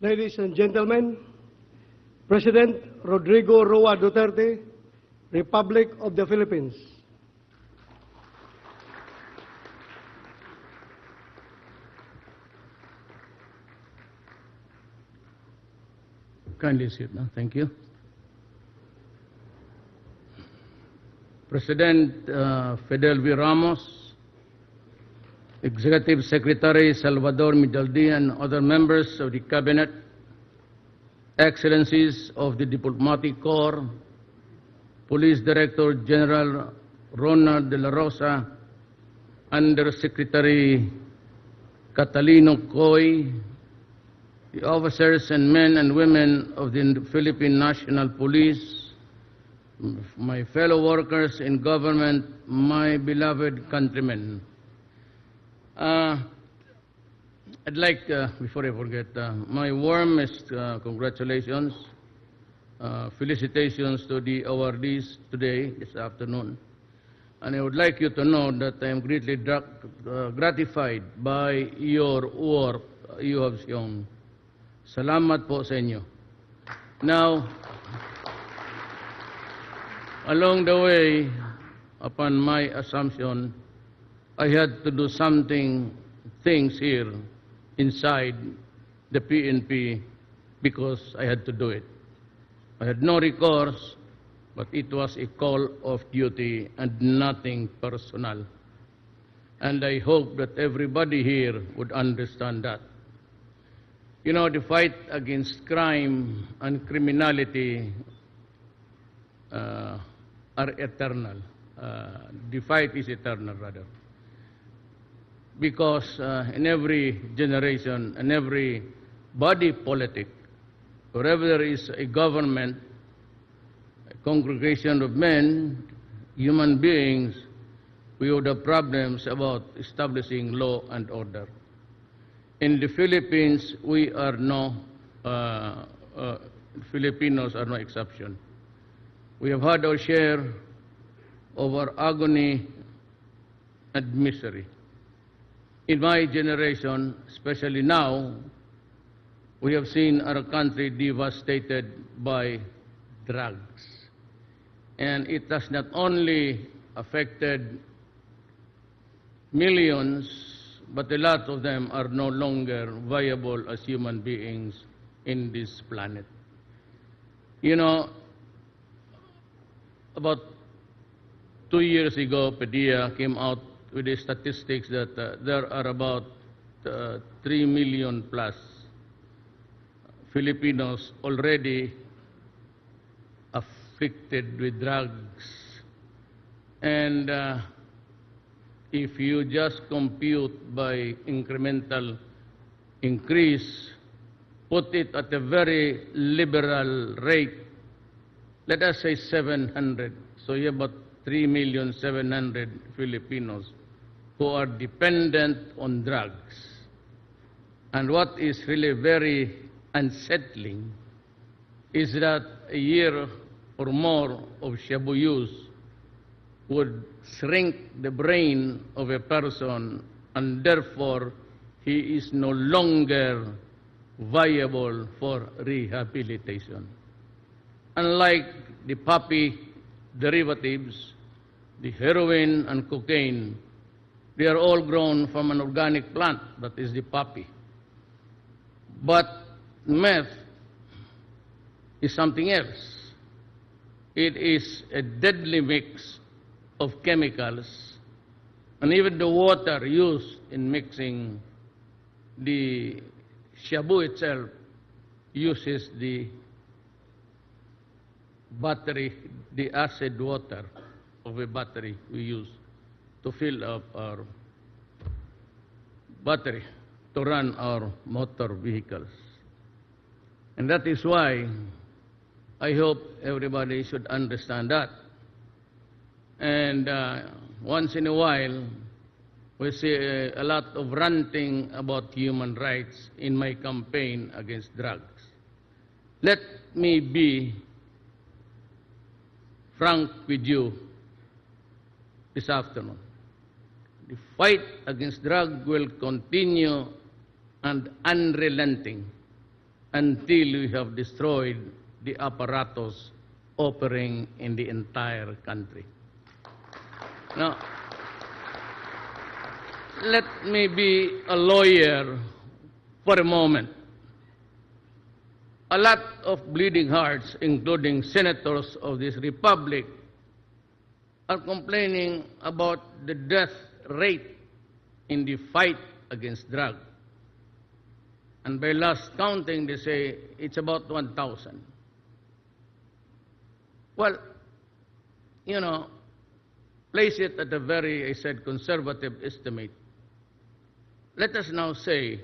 Ladies and gentlemen, President Rodrigo Duterte, Republic of the Philippines. Kindly sit now. Thank you. President Fidel V. Ramos, Executive Secretary Salvador Midaldi, and other members of the Cabinet, Excellencies of the Diplomatic Corps, Police Director General Ronald de la Rosa, Undersecretary Catalino Coy, the officers and men and women of the Philippine National Police, my fellow workers in government, my beloved countrymen. I'd like, before I forget, my warmest congratulations, felicitations to the awardees today, this afternoon. And I would like you to know that I am greatly gratified by your work you have shown. Salamat po sa inyo. Now, along the way, upon my assumption, I had to do things here inside the PNP because I had to do it. I had no recourse, but it was a call of duty and nothing personal. And I hope that everybody here would understand that. You know, the fight against crime and criminality are eternal. The fight is eternal, rather. Because in every generation and every body politic, wherever there is a government, a congregation of men, human beings, we would have problems about establishing law and order. In the Philippines, we are Filipinos are no exception. We have had our share of our agony and misery. In my generation, especially now, we have seen our country devastated by drugs. And it has not only affected millions, but a lot of them are no longer viable as human beings in this planet. You know, about 2 years ago, PDEA came out with the statistics that there are about 3 million plus Filipinos already afflicted with drugs. And if you just compute by incremental increase, put it at a very liberal rate, let us say 700. So you have about 3,700,000 Filipinos who are dependent on drugs. And what is really very unsettling is that a year or more of shabu use would shrink the brain of a person, and therefore he is no longer viable for rehabilitation. Unlike the poppy derivatives, the heroin and cocaine, they are all grown from an organic plant, that is the poppy. But meth is something else. It is a deadly mix of chemicals, and even the water used in mixing the shabu itself uses the battery, the acid water of a battery we use to fill up our battery to run our motor vehicles. And that is why I hope everybody should understand that. And once in a while, we see a lot of ranting about human rights in my campaign against drugs. Let me be frank with you this afternoon. The fight against drugs will continue and unrelenting until we have destroyed the apparatus operating in the entire country. Now, let me be a lawyer for a moment. A lot of bleeding hearts, including senators of this republic, are complaining about the death rate in the fight against drugs. And by last counting, they say it's about 1,000. Well, you know, place it at a very, I said, conservative estimate. Let us now say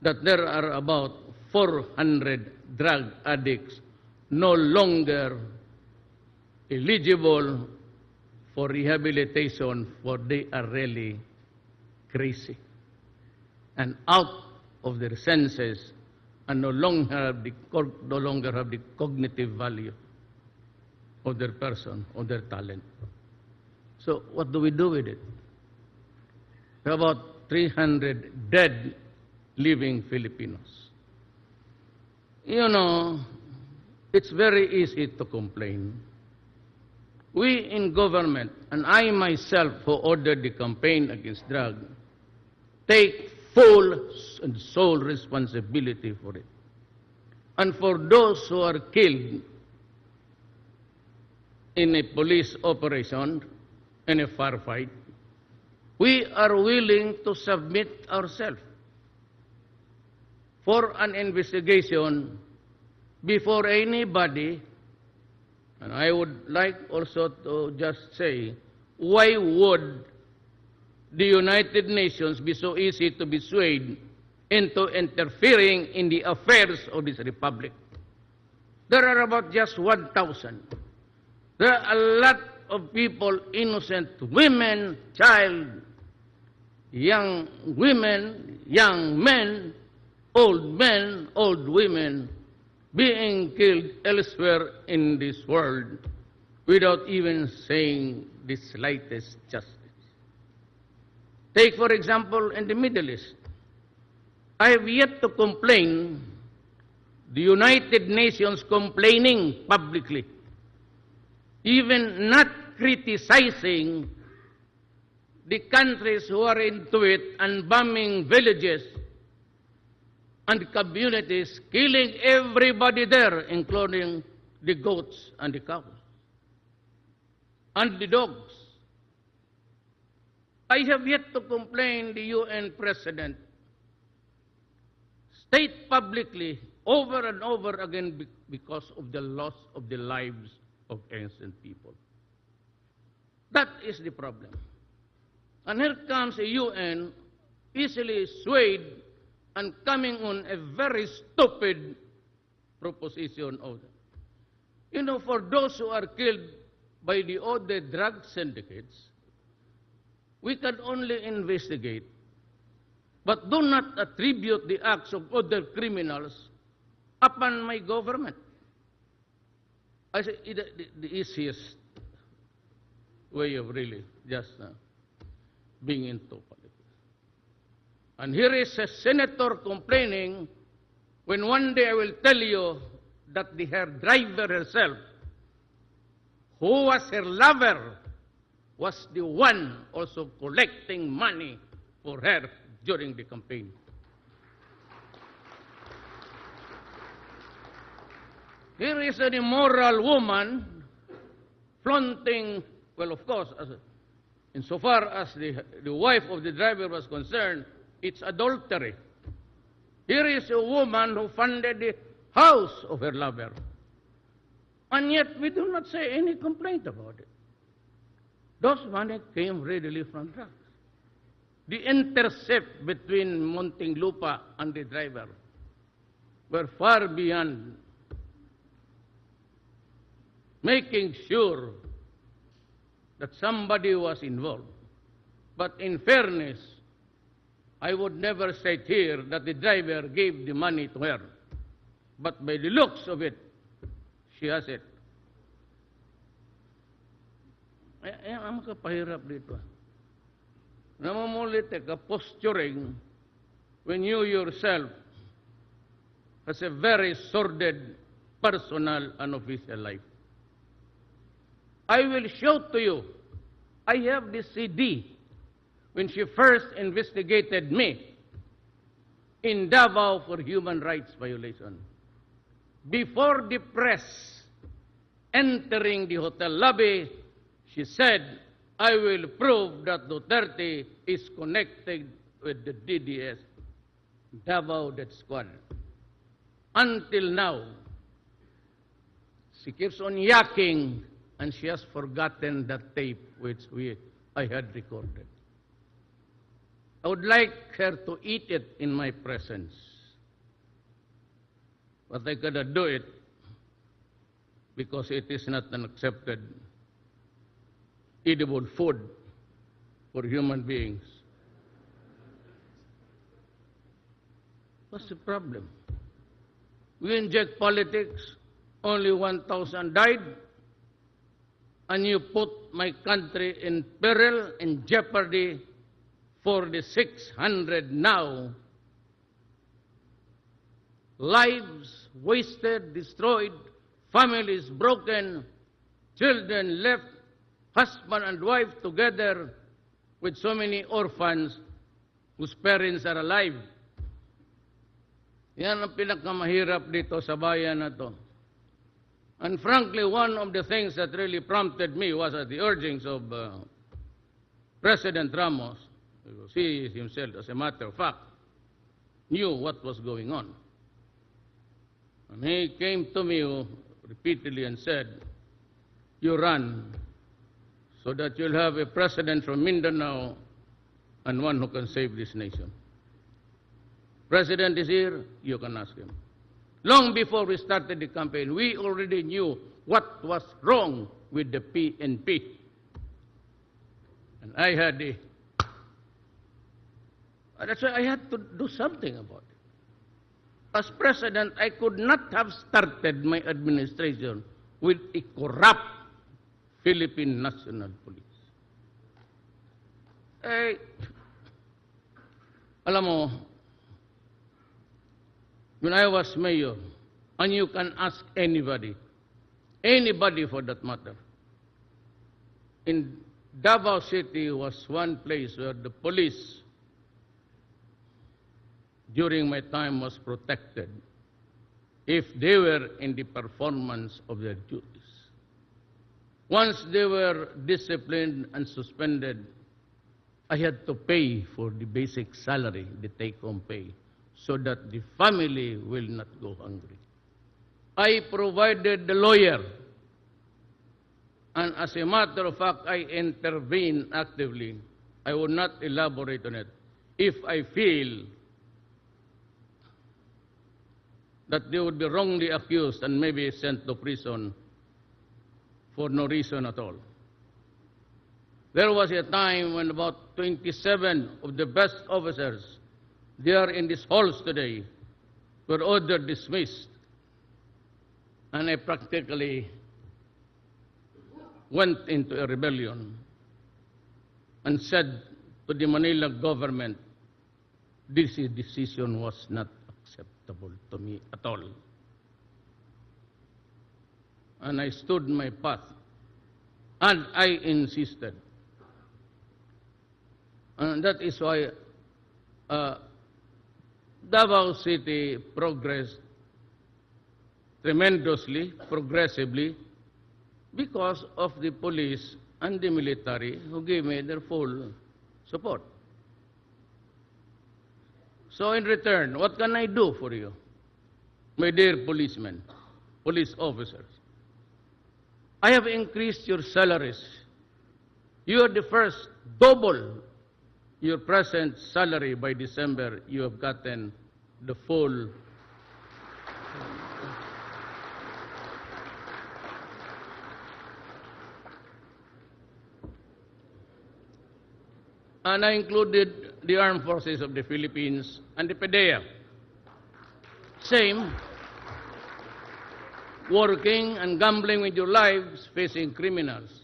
that there are about 400 drug addicts no longer eligible for rehabilitation, for they are really crazy and out of their senses and no longer have the cognitive value of their person, of their talent. So what do we do with it? We have about 300 dead living Filipinos. You know, it's very easy to complain. We in government, and I myself who ordered the campaign against drugs, take full and sole responsibility for it. And for those who are killed in a police operation, in a firefight, we are willing to submit ourselves for an investigation before anybody. And I would like also to just say, why would the United Nations be so easy to be swayed into interfering in the affairs of this republic? There are about just 1,000. There are a lot of people, innocent women, child, young women, young men, old women, being killed elsewhere in this world without even saying the slightest justice. Take, for example, in the Middle East. I have yet to complain, the United Nations complaining publicly, even not criticizing the countries who are into it and bombing villages and communities, killing everybody there, including the goats and the cows and the dogs. I have yet to complain the UN President state publicly over and over again because of the loss of the lives of innocent people. That is the problem. And here comes a UN easily swayed and coming on a very stupid proposition of them. You know, for those who are killed by the other drug syndicates, we can only investigate, but do not attribute the acts of other criminals upon my government. I say the easiest way of really just being into politics. And here is a senator complaining when one day I will tell you that her driver herself, who was her lover, was the one also collecting money for her during the campaign. Here is an immoral woman flaunting, well, of course, insofar as the wife of the driver was concerned, it's adultery. Here is a woman who funded the house of her lover. And yet we do not say any complaint about it. Those money came readily from drugs. The intercept between Muntinlupa and the driver were far beyond making sure that somebody was involved. But in fairness, I would never say here that the driver gave the money to her. But by the looks of it, she has it. Ang makapahirap dito. Namumulit ka posturing when you yourself has a very sordid personal and official life. I will show to you, I have this CD when she first investigated me in Davao for human rights violation. Before the press entering the hotel lobby, she said, I will prove that Duterte is connected with the DDS, Davao Death Squad. Until now, she keeps on yakking, and she has forgotten that tape which I had recorded. I would like her to eat it in my presence, but I cannot do it because it is not an accepted edible food for human beings. What's the problem? We inject politics, only 1,000 died, and you put my country in peril, in jeopardy for the 600 now. Lives wasted, destroyed, families broken, children left, husband and wife together with so many orphans whose parents are alive. Yan ang pinakamahirap dito sa bayan na to. And frankly, one of the things that really prompted me was at the urgings of President Ramos, because he himself, as a matter of fact, knew what was going on. And he came to me repeatedly and said, you run so that you'll have a president from Mindanao and one who can save this nation. President is here, you can ask him. Long before we started the campaign, we already knew what was wrong with the PNP. And I had that's why I had to do something about it. As president, I could not have started my administration with a corrupt Philippine National Police. Alam mo, when I was mayor, and you can ask anybody for that matter, in Davao City was one place where the police, during my time, was protected if they were in the performance of their duties. Once they were disciplined and suspended, I had to pay for the basic salary, the take-home pay, so that the family will not go hungry. I provided the lawyer, and as a matter of fact, I intervened actively. I will not elaborate on it. If I feel that they would be wrongly accused and maybe sent to prison for no reason at all. There was a time when about 27 of the best officers, they are in these halls today, were ordered dismissed. And I practically went into a rebellion and said to the Manila government, this decision was not acceptable to me at all. And I stood my path, and I insisted. And that is why Davao City progressed tremendously, progressively, because of the police and the military who gave me their full support. So in return, what can I do for you, my dear policemen, police officers? I have increased your salaries. You are the first, double your present salary by December. You have gotten the full. And I included the Armed Forces of the Philippines and the PDEA. Same, working and gambling with your lives, facing criminals.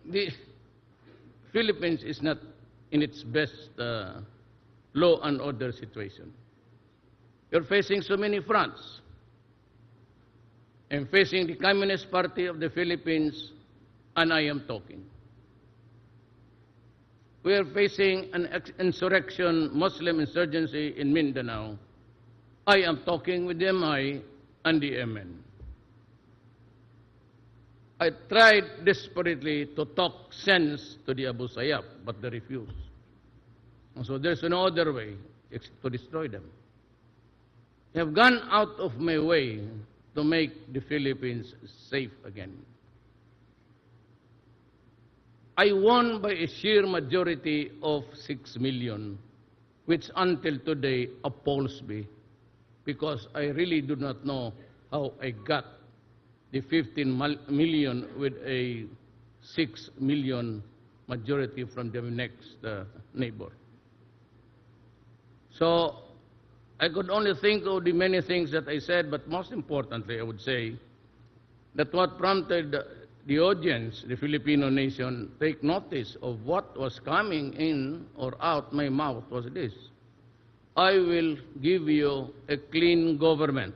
The Philippines is not in its best law and order situation. You're facing so many fronts. I'm facing the Communist Party of the Philippines, and I am talking. We are facing an insurrection, Muslim insurgency in Mindanao. I am talking with the MI and the MN. I tried desperately to talk sense to the Abu Sayyaf, but they refused. And so there's no other way to destroy them. I have gone out of my way to make the Philippines safe again. I won by a sheer majority of 6 million, which until today appalls me, because I really do not know how I got the 15 million with a 6 million majority from the next neighbor. So I could only think of the many things that I said, but most importantly, I would say that what prompted the audience, the Filipino nation, take notice of what was coming in or out my mouth was this: I will give you a clean government,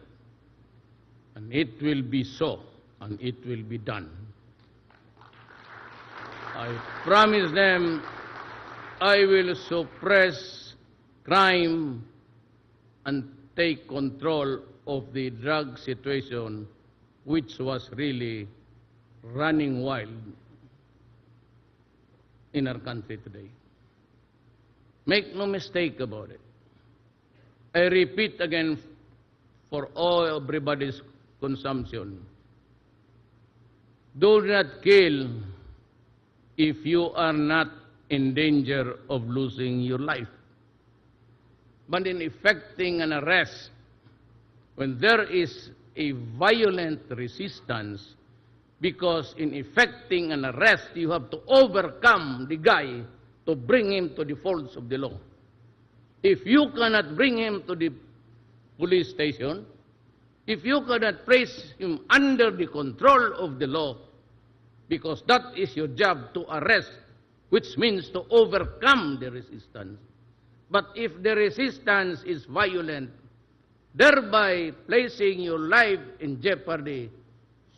and it will be so, and it will be done. I promise them I will suppress crime and take control of the drug situation, which was really running wild in our country today. Make no mistake about it. I repeat again for all everybody's consumption. Do not kill if you are not in danger of losing your life. But in effecting an arrest, when there is a violent resistance, because in effecting an arrest, you have to overcome the guy to bring him to the folds of the law. If you cannot bring him to the police station, if you cannot place him under the control of the law, because that is your job, to arrest, which means to overcome the resistance. But if the resistance is violent, thereby placing your life in jeopardy,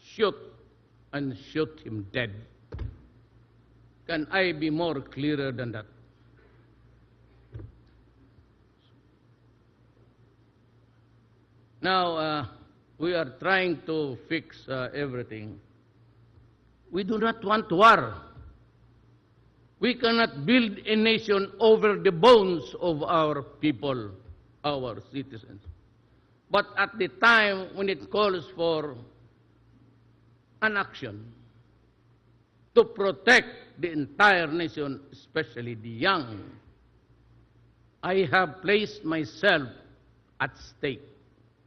shoot and shoot him dead. Can I be more clearer than that? Now, we are trying to fix everything. We do not want war. We cannot build a nation over the bones of our people, our citizens. But at the time when it calls for an action to protect the entire nation, especially the young, I have placed myself at stake.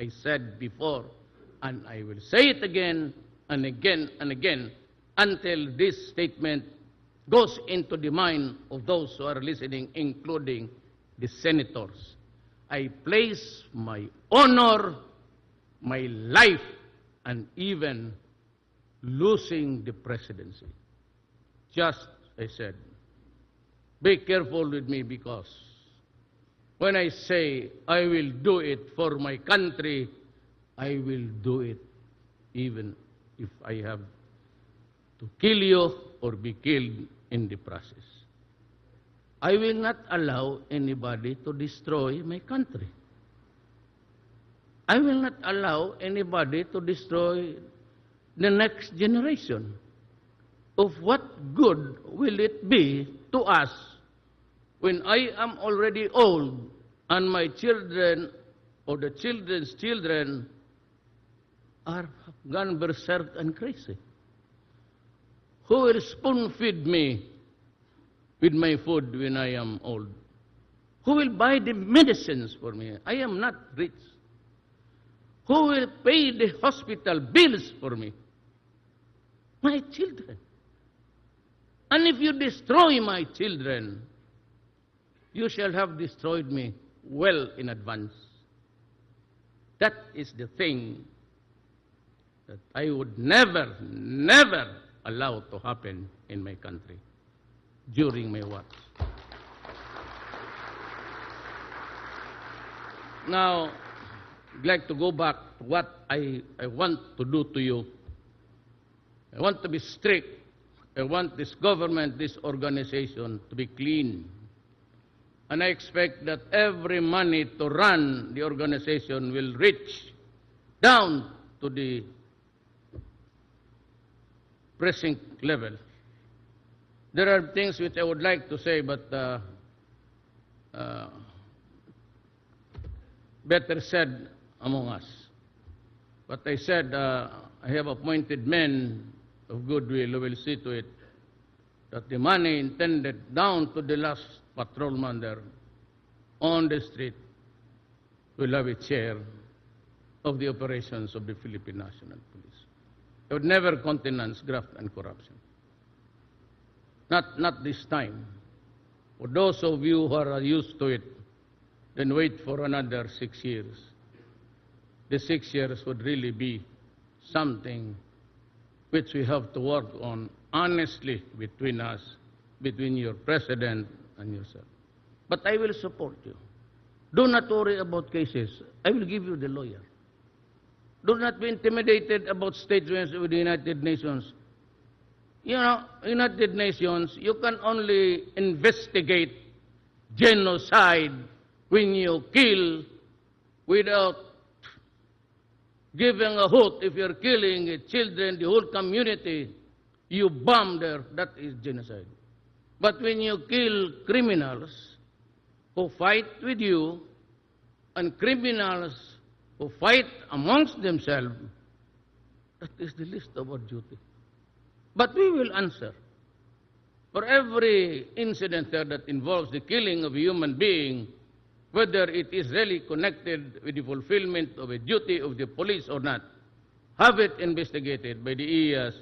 I said before, and I will say it again and again and again, until this statement goes into the mind of those who are listening, including the senators. I place my honor, my life, and even losing the presidency. Just, I said, be careful with me, because when I say I will do it for my country, I will do it even if I have to kill you or be killed in the process. I will not allow anybody to destroy my country. I will not allow anybody to destroy the next generation. Of what good will it be to us when I am already old and my children or the children's children are gone berserk and crazy? Who will spoon feed me with my food when I am old? Who will buy the medicines for me? I am not rich. Who will pay the hospital bills for me? My children. And if you destroy my children, you shall have destroyed me well in advance. That is the thing that I would never, never allow to happen in my country during my watch. Now, like to go back to what I want to do to you. I want to be strict. I want this government, this organization to be clean. And I expect that every money to run the organization will reach down to the precinct level. There are things which I would like to say, but better said among us. But I said I have appointed men of goodwill who will see to it that the money intended down to the last patrolman there on the street will have its share of the operations of the Philippine National Police. They would never countenance graft and corruption. Not this time. For those of you who are used to it, then wait for another 6 years. The 6 years would really be something which we have to work on honestly between us, between your president and yourself. But I will support you. Do not worry about cases. I will give you the lawyer. Do not be intimidated about statements with the United Nations. You know, United Nations, you can only investigate genocide when you kill without giving a hoot. If you're killing children, the whole community, you bomb there, that is genocide. But when you kill criminals who fight with you and criminals who fight amongst themselves, that is the least of our duty. But we will answer. For every incident there that involves the killing of a human being, whether it is really connected with the fulfillment of a duty of the police or not, have it investigated by the EAS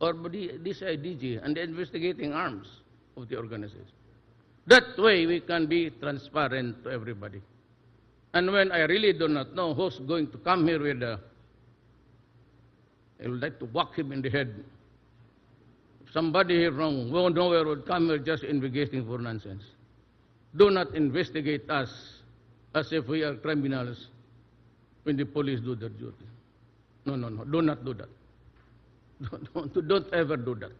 or by the DCIDG and the investigating arms of the organization. That way we can be transparent to everybody. And when I really do not know who's going to come here with I would like to whack him in the head. Somebody here from nowhere would come here just investigating for nonsense. Do not investigate us as if we are criminals when the police do their duty. No, no, no. Do not do that. Don't ever do that.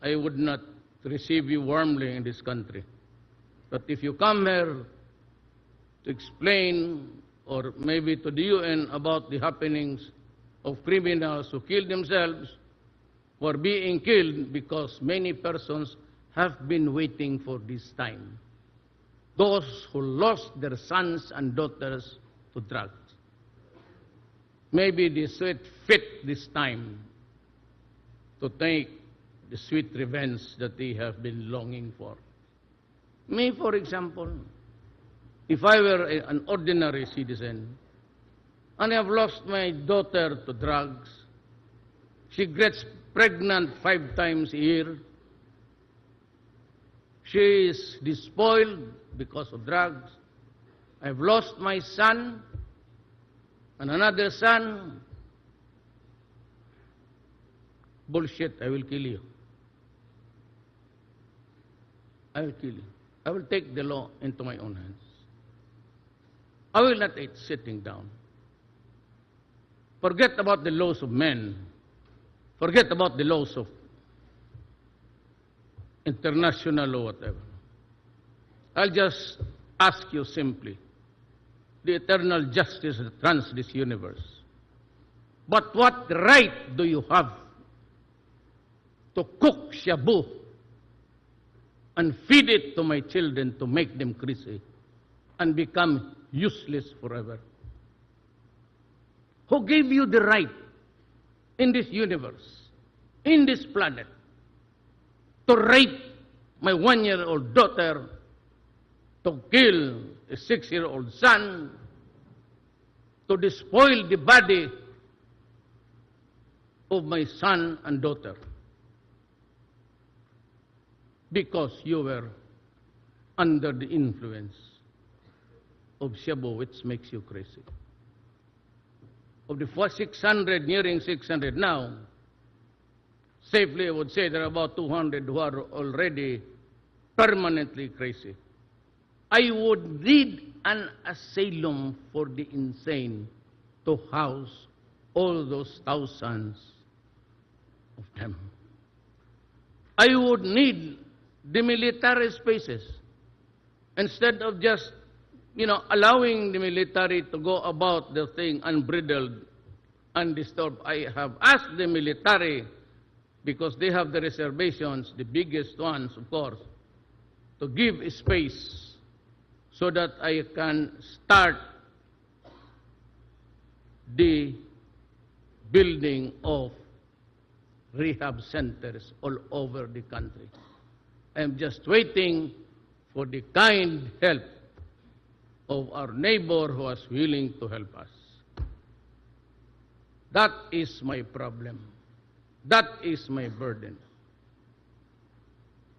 I would not receive you warmly in this country. But if you come here to explain or maybe to the UN about the happenings of criminals who kill themselves or being killed because many persons have been waiting for this time. Those who lost their sons and daughters to drugs. Maybe the sweet fit this time to take the sweet revenge that they have been longing for. Me, for example, if I were an ordinary citizen and I have lost my daughter to drugs, she gets pregnant 5 times a year, she is despoiled because of drugs. I've lost my son and another son. Bullshit, I will kill you. I will kill you. I will take the law into my own hands. I will not eat sitting down. Forget about the laws of men. Forget about the laws of international law, whatever. I'll just ask you simply, the eternal justice that runs this universe. But what right do you have to cook shabu and feed it to my children to make them crazy and become useless forever? Who gave you the right in this universe, in this planet, to rape my 1-year-old daughter, to kill a 6-year-old son, to despoil the body of my son and daughter? Because you were under the influence of shabu, which makes you crazy. Of the 600, nearing 600 now, safely I would say there are about 200 who are already permanently crazy. I would need an asylum for the insane to house all those thousands of them. I would need the military spaces instead of just, allowing the military to go about the thing unbridled, undisturbed. I have asked the military, because they have the reservations, the biggest ones, of course, to give space so that I can start the building of rehab centers all over the country. I am just waiting for the kind help of our neighbor who is willing to help us. That is my problem. That is my burden.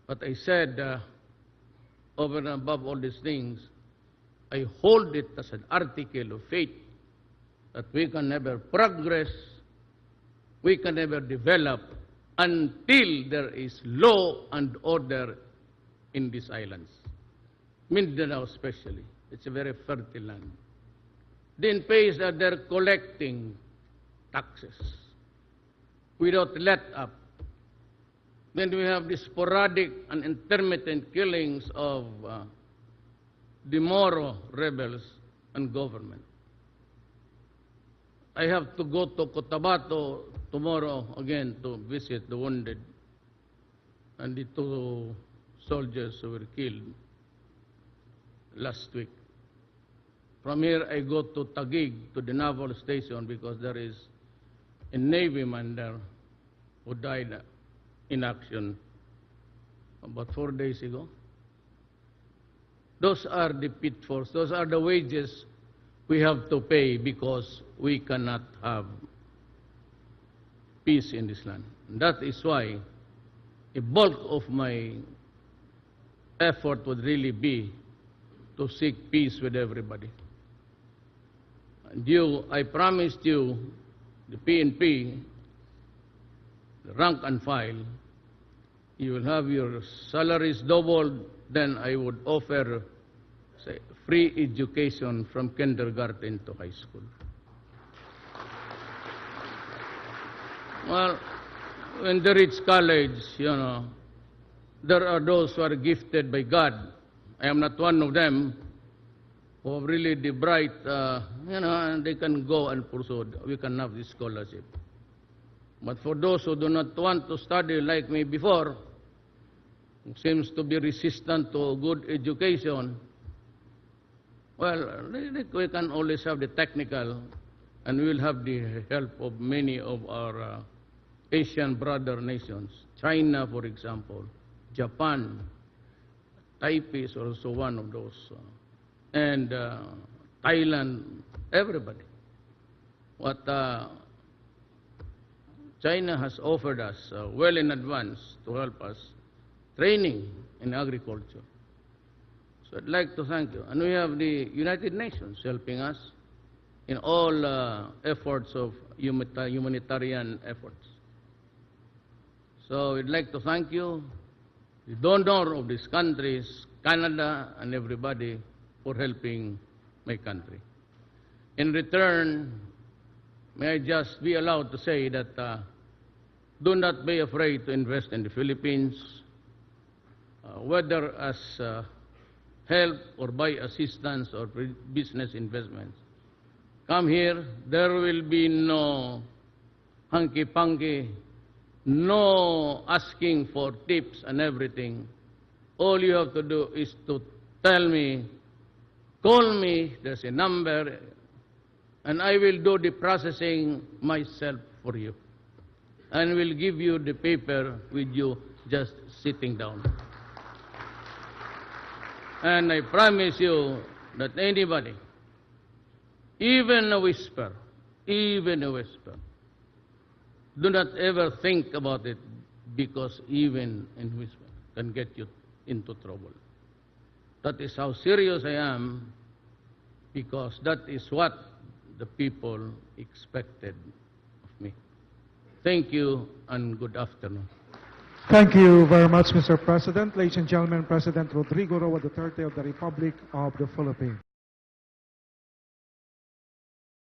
But I said, over and above all these things, I hold it as an article of faith that we can never progress, we can never develop until there is law and order in these islands. Mindanao especially. It's a very fertile land. Then pays that they're collecting taxes without let up. Then we have the sporadic and intermittent killings of the Moro rebels and government. I have to go to Cotabato tomorrow again to visit the wounded and the 2 soldiers who were killed last week. From here, I go to Taguig, to the naval station, because there is a Navy man there who died in action about 4 days ago. Those are the pitfalls. Those are the wages we have to pay because we cannot have peace in this land. And that is why a bulk of my effort would really be to seek peace with everybody. And I promised you, the PNP, the rank and file, you will have your salaries doubled, then I would offer, say, free education from kindergarten to high school. Well, when they reach college, there are those who are gifted by God. I am not one of them, who are really the bright, and they can go and pursue. We can have this scholarship. But for those who do not want to study like me before, who seems to be resistant to good education, well, we can always have the technical, and we will have the help of many of our Asian brother nations. China, for example, Japan, Taipei is also one of those, and Thailand, everybody. What China has offered us well in advance to help us, training in agriculture. So I'd like to thank you. And we have the United Nations helping us in all efforts of humanitarian efforts. So we'd like to thank you, the donor of these countries, Canada and everybody, for helping my country. In return, may I just be allowed to say that do not be afraid to invest in the Philippines, whether as help or by assistance or business investments. Come here, there will be no hanky-panky, no asking for tips and everything. All you have to do is to tell me, call me, there's a number, and I will do the processing myself for you. And will give you the paper with you just sitting down. And I promise you that anybody, even a whisper, do not ever think about it, because even a whisper can get you into trouble. That is how serious I am, because that is what the people expected of me. Thank you and good afternoon. Thank you very much, Mr. President. Ladies and gentlemen, President Rodrigo Duterte of the Republic of the Philippines.